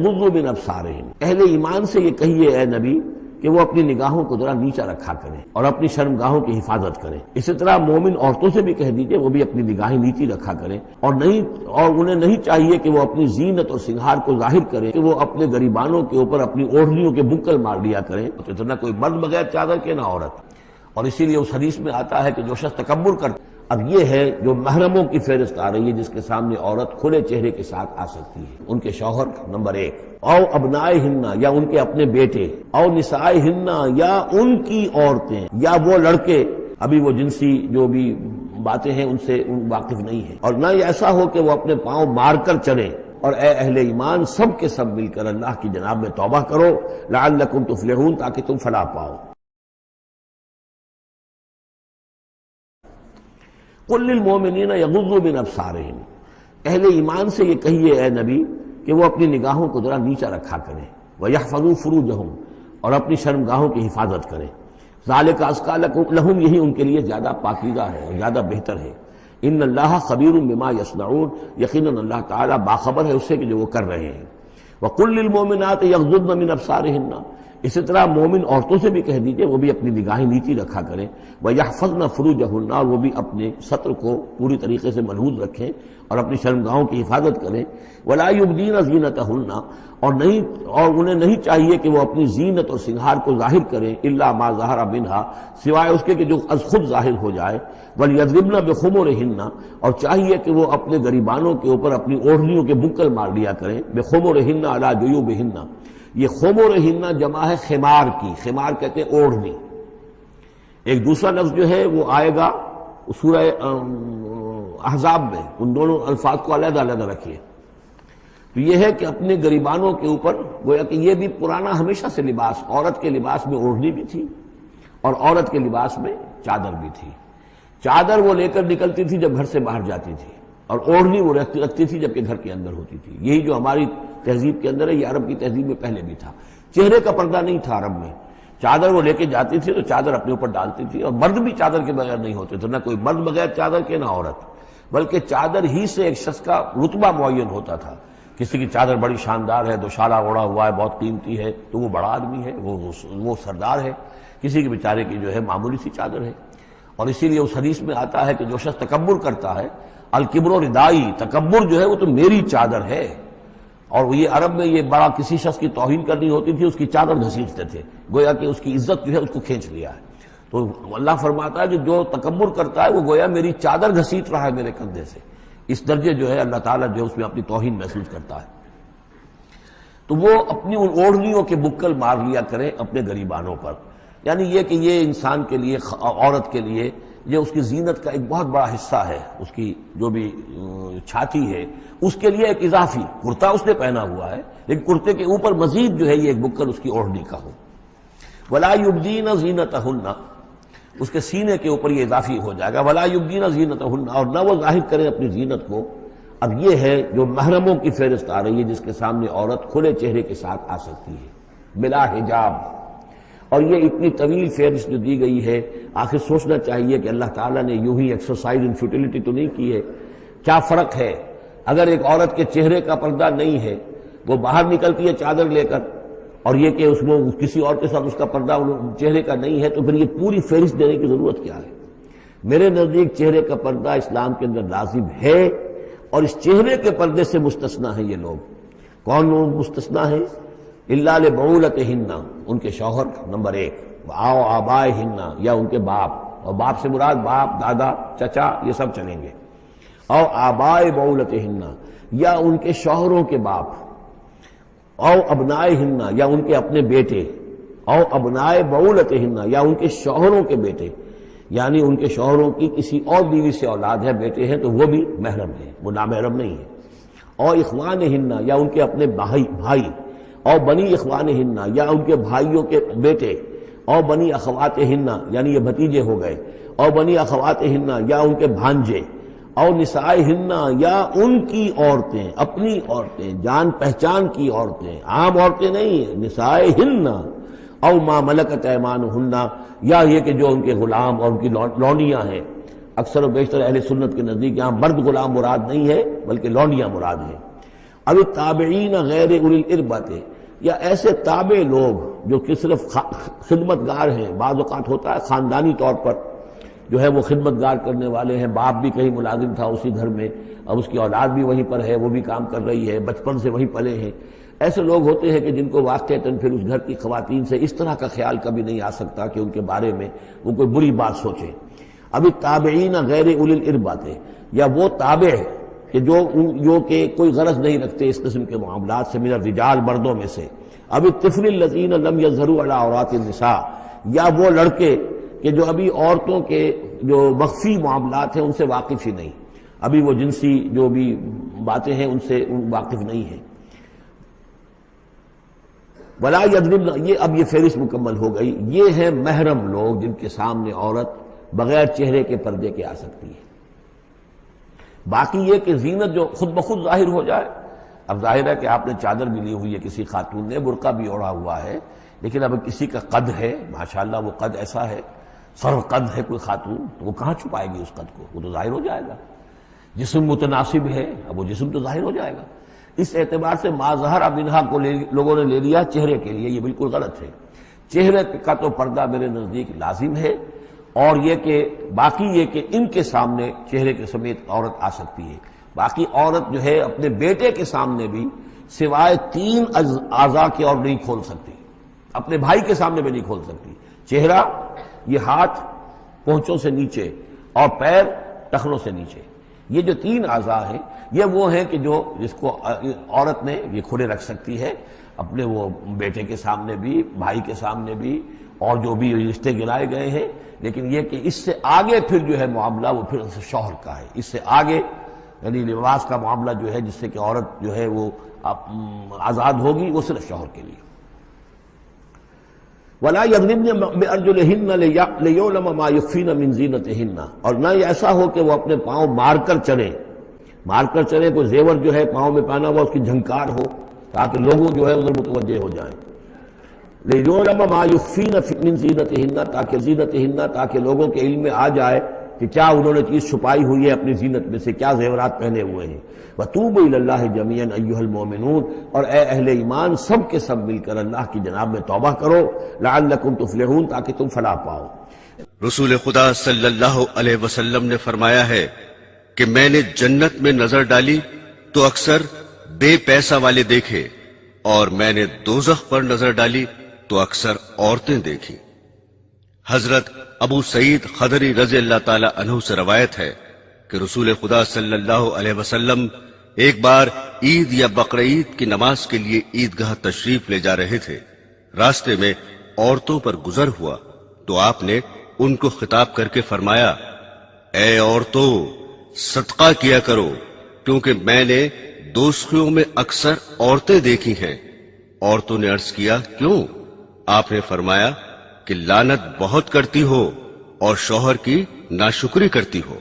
یغضوا من ابصارہم، اہل ایمان سے یہ کہیے اے نبی کہ وہ اپنی نگاہوں کو ذرا نیچا رکھا کریں اور اپنی شرمگاہوں کی حفاظت کریں۔ اسی طرح مومن عورتوں سے بھی کہہ دیجئے وہ بھی اپنی نگاہیں نیچی رکھا کریں، اور انہیں نہیں چاہیے کہ وہ اپنی زینت اور سنگھار کو ظاہر کریں، کہ وہ اپنے گریبانوں کے اوپر اپنی اوڑھنیوں کے بکل مار لیا کریں، تو نہ کوئی مرد بغیر چادر کے نہ عورت۔ اور اسی لیے اس حدیث میں آتا ہے کہ جو شخص تکبر کرتا، اب یہ ہے جو محرموں کی فہرست آ رہی ہے جس کے سامنے عورت کھلے چہرے کے ساتھ آ سکتی ہے، ان کے شوہر نمبر 1، او ابنائہن یا ان کے اپنے بیٹے، او نسائہن یا ان کی عورتیں، یا وہ لڑکے ابھی وہ جنسی جو بھی باتیں ہیں ان سے واقف نہیں ہیں، اور نہ یہ ایسا ہو کہ وہ اپنے پاؤں مار کر چلیں۔ اور اے اہل ایمان سب کے سب مل کر اللہ کی جناب میں توبہ کرو، لعلکم تفلحون، تاکہ تم فلاح پاؤ۔ قل للمؤمنین یغضوا من ابصارہم، اہل ایمان سے یہ کہیے اے نبی کہ وہ اپنی نگاہوں کو ذرا نیچا رکھا کریں، ویحفظوا فروجہم، اور اپنی شرمگاہوں کی حفاظت کریں، ذالک ازکی لہم، یہی ان کے لیے زیادہ پاکیزہ ہے اور زیادہ بہتر ہے۔ ان اللہ خبیر بما یصنعون، یقیناً اللہ تعالیٰ باخبر ہے اس سے کہ جو وہ کر رہے ہیں۔ وقل للمؤمنات یغضضن من ابصارہن، اسی طرح مومن عورتوں سے بھی کہہ دیجئے وہ بھی اپنی نگاہیں نیچی رکھا کریں، وَيَحْفَظْنَ فُرُوجَهُنَّ، اور وہ بھی اپنے سطر کو پوری طریقے سے ملحوظ رکھیں اور اپنی شرمگاہوں کی حفاظت کریں، وَلَا يُبْدِينَ زِينَتَهُنَّ، اور انہیں نہیں چاہیے کہ وہ اپنی زینت اور سنگھار کو ظاہر کریں، إِلَّا مَا ظَهَرَ مِنْهَا، سوائے اس کے کہ جو از خود ظاہر ہو جائے، وَلْيَضْرِبْنَ بِخُمُرِهِنَّ، اور چاہیے کہ وہ اپنے گریبانوں کے اوپر اپنی اوڑھنیوں کے بکل مار لیا کریں، بِخُمُرِهِنَّ عَلَى جُيُوبِهِنَّ، یہ خمرہن جمع ہے خمار کی، خمار کہتے ہیں اوڑھنی۔ ایک دوسرا لفظ جو ہے وہ آئے گا سورہ احزاب میں، ان دونوں الفاظ کو علیحدہ علیحدہ رکھیے۔ تو یہ ہے کہ اپنے گریبانوں کے اوپر، گویا کہ یہ بھی پرانا ہمیشہ سے لباس، عورت کے لباس میں اوڑھنی بھی تھی اور عورت کے لباس میں چادر بھی تھی۔ چادر وہ لے کر نکلتی تھی جب گھر سے باہر جاتی تھی، اور اوڑھنی وہ رکھتی تھی جبکہ گھر کے اندر ہوتی تھی۔ یہی جو ہماری تہذیب کے اندر ہے، یہ عرب کی تہذیب میں پہلے بھی تھا۔ چہرے کا پردہ نہیں تھا عرب میں، چادر وہ لے کے جاتی تھی تو چادر اپنے اوپر ڈالتی تھی، اور مرد بھی چادر کے بغیر نہیں ہوتے تھے، نہ کوئی مرد بغیر چادر کے نہ عورت، بلکہ چادر ہی سے ایک شخص کا رتبہ معین ہوتا تھا۔ کسی کی چادر بڑی شاندار ہے، دوشالہ اوڑھا ہوا ہے، بہت قیمتی ہے، تو وہ بڑا آدمی ہے، وہ سردار ہے۔ کسی کے بیچارے کی جو ہے معمولی سی چادر ہے۔ اور اسی لیے اس حدیث میں آتا ہے کہ جو شخص تکبر کرتا ہے، الکبر ردائی، تکبر جو ہے وہ تو میری چادر ہے۔ اور یہ عرب میں یہ بڑا کسی شخص کی توہین کرنی ہوتی تھی اس کی چادر گھسیٹتے تھے، گویا کہ اس کی عزت جو ہے اس کو کھینچ لیا ہے۔ تو اللہ فرماتا ہے کہ جو تکبر کرتا ہے وہ گویا میری چادر گھسیٹ رہا ہے میرے کندھے سے، اس درجے جو ہے اللہ تعالیٰ جو ہے اس میں اپنی توہین محسوس کرتا ہے۔ تو وہ اپنی ان اوڑھنیوں کے بکل مار لیا کریں اپنے گریبانوں پر، یعنی یہ کہ یہ انسان کے لیے، عورت کے لیے، یہ اس کی زینت کا ایک بہت بڑا حصہ ہے، اس کی جو بھی چھاتی ہے اس کے لیے ایک اضافی کرتا اس نے پہنا ہوا ہے، لیکن کرتے کے اوپر مزید جو ہے یہ ایک بکل اس کی اوڑھنی کا ہو۔ وَلَا يُبْدِينَ زِينَتَهُنَّ، اس کے سینے کے اوپر یہ اضافی ہو جائے گا، وَلَا يُبْدِينَ زِينَتَهُنَّ، اور نہ وہ ظاہر کریں اپنی زینت کو۔ اب یہ ہے جو محرموں کی فہرست آ رہی ہے جس کے سامنے عورت کھلے چہرے کے ساتھ آ سکتی ہے بلا حجاب۔ اور یہ اتنی طویل فہرست جو دی گئی ہے، آخر سوچنا چاہیے کہ اللہ تعالیٰ نے یوں ہی ایکسرسائز ان فیوٹیلٹی تو نہیں کی ہے۔ کیا فرق ہے اگر ایک عورت کے چہرے کا پردہ نہیں ہے، وہ باہر نکلتی ہے چادر لے کر، اور یہ کہ اس میں کسی اور کے ساتھ اس کا پردہ چہرے کا نہیں ہے، تو پھر یہ پوری فہرست دینے کی ضرورت کیا ہے؟ میرے نزدیک چہرے کا پردہ اسلام کے اندر لازم ہے، اور اس چہرے کے پردے سے مستثنا ہیں یہ لوگ۔ کون لوگ مستثنا ہیں؟ الا لبعولتہن، ان کے شوہر نمبر 1، او آبائہن، یا ان کے باپ، اور باپ سے مراد باپ، دادا، چچا، یہ سب چلیں گے، او آبائے بعولتہن، یا ان کے شوہروں کے باپ، او ابنائہن، یا ان کے اپنے بیٹے، او ابنائے بعولتہن، یا ان کے شوہروں کے بیٹے، یعنی ان کے شوہروں کی کسی اور بیوی سے اولاد ہے، بیٹے ہیں، تو وہ بھی محرم ہے، وہ نامحرم نہیں ہے۔ او اخوانہن، یا ان کے اپنے بھائی، او بنی اخوانہن، یا ان کے بھائیوں کے بیٹے، او بنی اخواتہن، یعنی یہ بھتیجے ہو گئے، او بنی اخواتہن، یا ان کے بھانجے، او نسائہن، یا ان کی عورتیں، اپنی عورتیں، جان پہچان کی عورتیں، عام عورتیں نہیں، نسائہن، او ما ملکت ایمانہن، یا یہ کہ جو ان کے غلام اور ان کی لونڈیاں ہیں۔ اکثر و بیشتر اہل سنت کے نزدیک یہاں مرد غلام مراد نہیں ہے بلکہ لونڈیاں مراد ہیں۔ اب تابعین غیر اولی الاربۃ، یا ایسے تابع لوگ جو کہ صرف خدمت گار ہیں، بعض اوقات ہوتا ہے خاندانی طور پر جو ہے وہ خدمت گار کرنے والے ہیں، باپ بھی کہیں ملازم تھا اسی گھر میں، اب اس کی اولاد بھی وہیں پر ہے، وہ بھی کام کر رہی ہے، بچپن سے وہیں پلے ہیں. ایسے لوگ ہوتے ہیں کہ جن کو واقعتاً پھر اس گھر کی خواتین سے اس طرح کا خیال کبھی نہیں آ سکتا کہ ان کے بارے میں وہ کوئی بری بات سوچیں. ابھی تابعین غیر اولی الاربۃ، یا وہ تابع کہ جو کہ کوئی غرض نہیں رکھتے اس قسم کے معاملات سے، من الرجال مردوں میں سے. اب الطفل الذین لم یظہروا علی عورات النساء، یا وہ لڑکے کہ جو ابھی عورتوں کے جو مخفی معاملات ہیں ان سے واقف ہی نہیں، ابھی وہ جنسی جو بھی باتیں ہیں ان سے واقف نہیں ہیں. ولا یضربن، یہ اب یہ فہرست مکمل ہو گئی. یہ ہیں محرم لوگ جن کے سامنے عورت بغیر چہرے کے پردے کے آ سکتی ہے. باقی یہ کہ زینت جو خود بخود ظاہر ہو جائے، اب ظاہر ہے کہ آپ نے چادر بھی لی ہوئی ہے، کسی خاتون نے برقع بھی اوڑھا ہوا ہے، لیکن اب کسی کا قد ہے، ماشاءاللہ وہ قد ایسا ہے، سر قد ہے کوئی خاتون، تو وہ کہاں چھپائے گی اس قد کو؟ وہ تو ظاہر ہو جائے گا. جسم متناسب ہے، اب وہ جسم تو ظاہر ہو جائے گا. اس اعتبار سے ما ظہر منہا کو لوگوں نے لے لیا چہرے کے لیے، یہ بالکل غلط ہے. چہرے کا تو پردہ میرے نزدیک لازم ہے، اور یہ کہ باقی یہ کہ ان کے سامنے چہرے کے سمیت عورت آ سکتی ہے. باقی عورت جو ہے اپنے بیٹے کے سامنے بھی سوائے 3 اعضاء کے اور نہیں کھول سکتی، اپنے بھائی کے سامنے بھی نہیں کھول سکتی. چہرہ، یہ ہاتھ پونچھوں سے نیچے، اور پیر ٹخنوں سے نیچے، یہ جو 3 اعضاء ہیں یہ وہ ہیں کہ جو جس کو عورت نے یہ کھلے رکھ سکتی ہے، اپنے وہ بیٹے کے سامنے بھی، بھائی کے سامنے بھی، اور جو بھی رشتے گرائے گئے ہیں. لیکن یہ کہ اس سے آگے پھر جو ہے معاملہ وہ پھر شوہر کا ہے. اس سے آگے یعنی لباس کا معاملہ جو ہے جس سے کہ عورت جو ہے وہ آزاد ہوگی، وہ صرف شوہر کے لیے. وَلَا يَضْرِبْنَ بِأَرْجُلِهِنَّ لِيُعْلَمَ مَا يُخْفِينَ مِنْ زِينَتِهِنَّ، اور نہ یہ ایسا ہو کہ وہ اپنے پاؤں مار کر چلیں، کوئی زیور جو ہے پاؤں میں پہنا ہوا اس کی جھنکار ہو تاکہ لوگوں جو ہے ادھر متوجہ ہو جائیں. لِيُعْلَمَ مَا يُخْفِينَ مِنْ زِينَتِهِنَّ، تاکہ زینتہن، تاکہ لوگوں کے علم میں آ جائے کہ کیا انہوں نے چیز چھپائی ہوئی ہے اپنی زینت میں سے، کیا زیورات پہنے ہوئے ہیں. وَتُوبُوا إِلَى اللَّهِ جَمِيعًا أَيُّهَا الْمُؤْمِنُونَ، اور اے اہل ایمان سب کے سب مل کر اللہ کی جناب میں توبہ کرو، لعلکم تفلحون، تاکہ تم فلاح پاؤ. رسول خدا صلی اللہ علیہ وسلم نے فرمایا ہے کہ میں نے جنت میں نظر ڈالی تو اکثر بے پیسہ والے دیکھے، اور میں نے دوزخ پر نظر ڈالی تو اکثر عورتیں دیکھی. حضرت ابو سعید خدری رضی اللہ تعالی عنہ سے روایت ہے کہ رسول خدا صلی اللہ علیہ وسلم ایک بار عید یا بقرعید کی نماز کے لیے عیدگاہ تشریف لے جا رہے تھے. راستے میں عورتوں پر گزر ہوا تو آپ نے ان کو خطاب کر کے فرمایا، اے عورتوں صدقہ کیا کرو، کیونکہ میں نے دوزخیوں میں اکثر عورتیں دیکھی ہیں. عورتوں نے عرض کیا، کیوں؟ آپ نے فرمایا کہ لعنت بہت کرتی ہو اور شوہر کی ناشکری کرتی ہو.